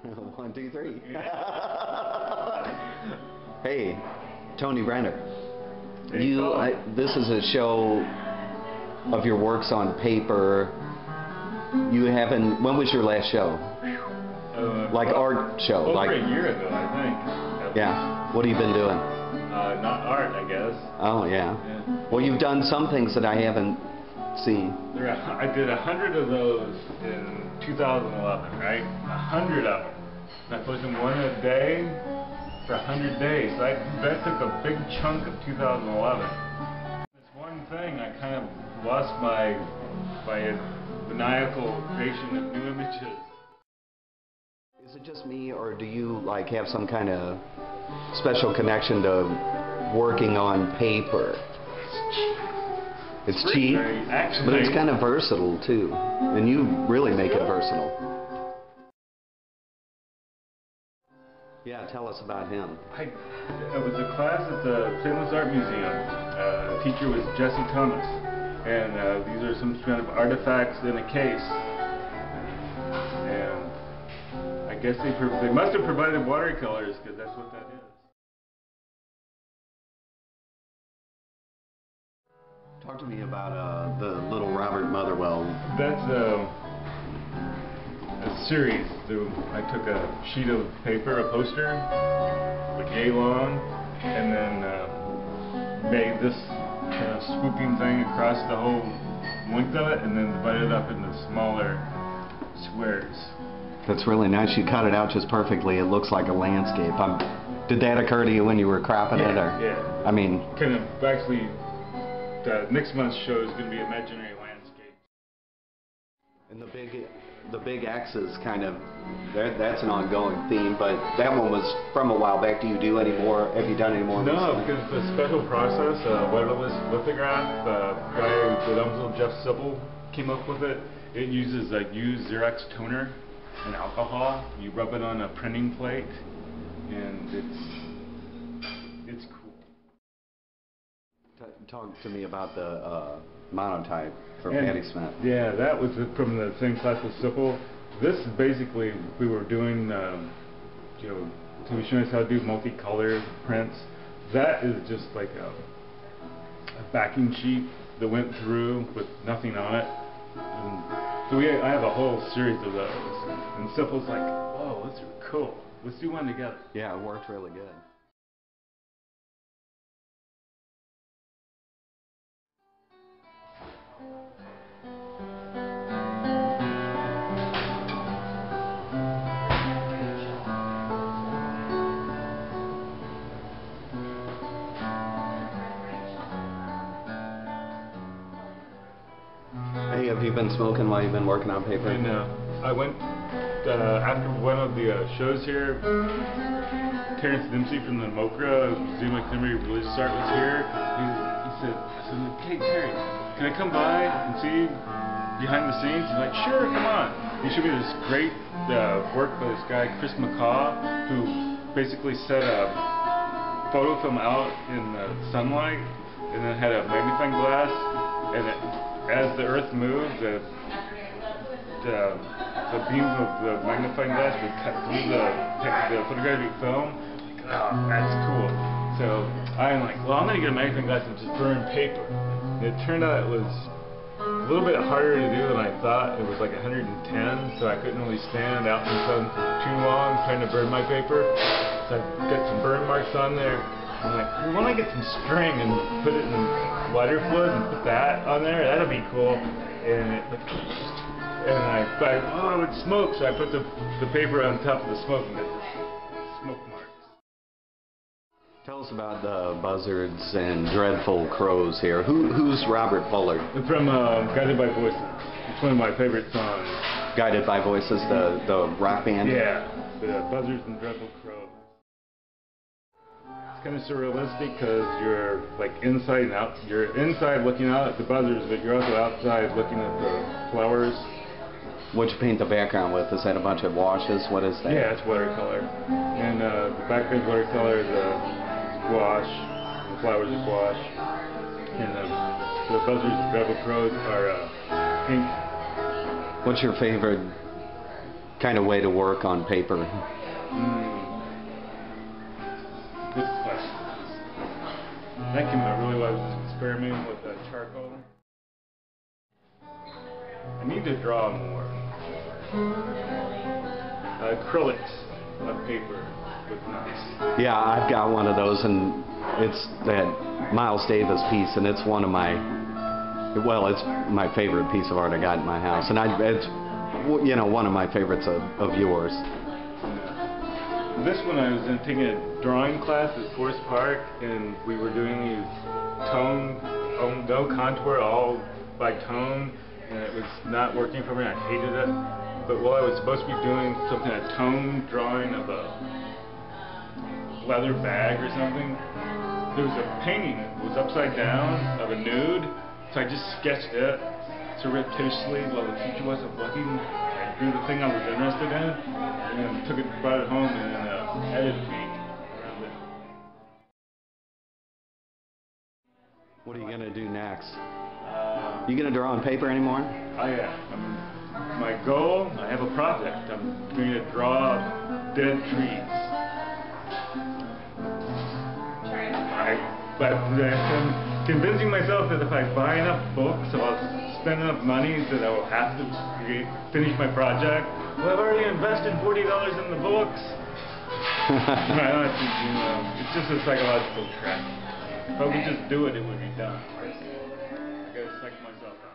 1, 2, 3. Hey, Tony Renner. This is a show of your works on paper. You haven't. When was your last show? Like art show? Over like a year ago, I think. Yeah. What have you been doing? Not art, I guess. Oh yeah. Well, you've done some things that I haven't seen. I did 100 of those in 2011, right? 100 of them. And I put them one a day for 100 days. So that took a big chunk of 2011. This one thing, I kind of lost my maniacal creation of new images. Is it just me, or do you like have some kind of special connection to working on paper? It's cheap, actually, but it's kind of versatile too, and you really make it versatile. Yeah, tell us about him. It was a class at the St. Louis Art Museum. The teacher was Jesse Thomas, and these are some kind of artifacts in a case. And I guess they must have provided watercolors, because that's what that is. Talk to me about the little Robert Motherwell. That's a series. I took a sheet of paper, a poster, like yay long, and then made this kind of swooping thing across the whole length of it, and then divided it up into smaller squares. That's really nice. You cut it out just perfectly. It looks like a landscape. Did that occur to you when you were cropping it? Or? Yeah. I mean, kind of actually. Next month's show is going to be imaginary landscape. And the big axis kind of, that's an ongoing theme, but that one was from a while back. Do you do any more? Have you done any more? No, because it's a special process. Wireless lithograph. The guy, the uncle Jeff Sibble, came up with it. It uses a used Xerox toner and alcohol. You rub it on a printing plate, and it's cool. Talk to me about the monotype for Patti Smith. Yeah, that was from the same class with Sipple. This is basically, we were doing, he was showing us how to do multicolor prints. That is just like a backing sheet that went through with nothing on it. And so I have a whole series of those. And Sipple's like, whoa, that's really cool. Let's do one together. Yeah, it worked really good. Hey, have you been smoking while you've been working on paper? And I went, after one of the shows here, Terrence Dempsey from the MOCRA Museum of Contemporary Religious Art was here. He said, hey Terry, can I come by and see you behind the scenes? He's like, sure, come on. He showed me this great work by this guy, Chris McCaw, who basically set a photo film out in the sunlight and then had a magnifying glass, and as the earth moved, the beams of the magnifying glass would cut through the photographic film. Like, oh, that's cool. So I'm like, well, I'm going to get a magnifying glass and just burn paper. And it turned out it was a little bit harder to do than I thought. It was like 110, so I couldn't really stand out in the sun for too long trying to burn my paper. So I got some burn marks on there. I'm like, well, why don't I get some string and put it in lighter fluid and put that on there? That'll be cool. And I thought, oh, it would smoke. So I put the paper on top of the smoke and got the smoke marks. Tell us about the buzzards and dreadful crows here. Who's Robert Bullard? From Guided by Voices. It's one of my favorite songs. Guided by Voices, the rock band? Yeah, the buzzards and dreadful crows. Kind of surrealistic because you're like inside and out. You're inside looking out at the buzzards, but you're also outside looking at the flowers. What'd you paint the background with? Is that a bunch of washes? What is that? Yeah, it's watercolor. And the background's watercolor, the gouache, the flowers are gouache. And the buzzards and rebel crows are pink. What's your favorite kind of way to work on paper? Good question. That came out really well. I was experimenting with charcoal. I need to draw more. Acrylics on paper with nice. Yeah, I've got one of those, and it's that Miles Davis piece, and it's one of my, well, it's my favorite piece of art I got in my house, and it's, you know, one of my favorites of yours. This one I was taking a drawing class at Forest Park, and we were doing these no contour, all by tone, and it was not working for me. I hated it. But while I was supposed to be doing some kind of tone drawing of a leather bag or something, there was a painting that was upside down of a nude, so I just sketched it surreptitiously while the teacher wasn't looking. I drew the thing I was interested in, and then brought it home and then edited me around it. What are you going to do next? You going to draw on paper anymore? I am. My goal, I have a project. I'm going to draw dead trees. But I'm convincing myself that if I buy enough books, if I'll spend enough money, that I will have to finish my project. Well, I've already invested $40 in the books. I don't have to, you know, it's just a psychological trap. If I could just do it, it would be done. I gotta psych myself out.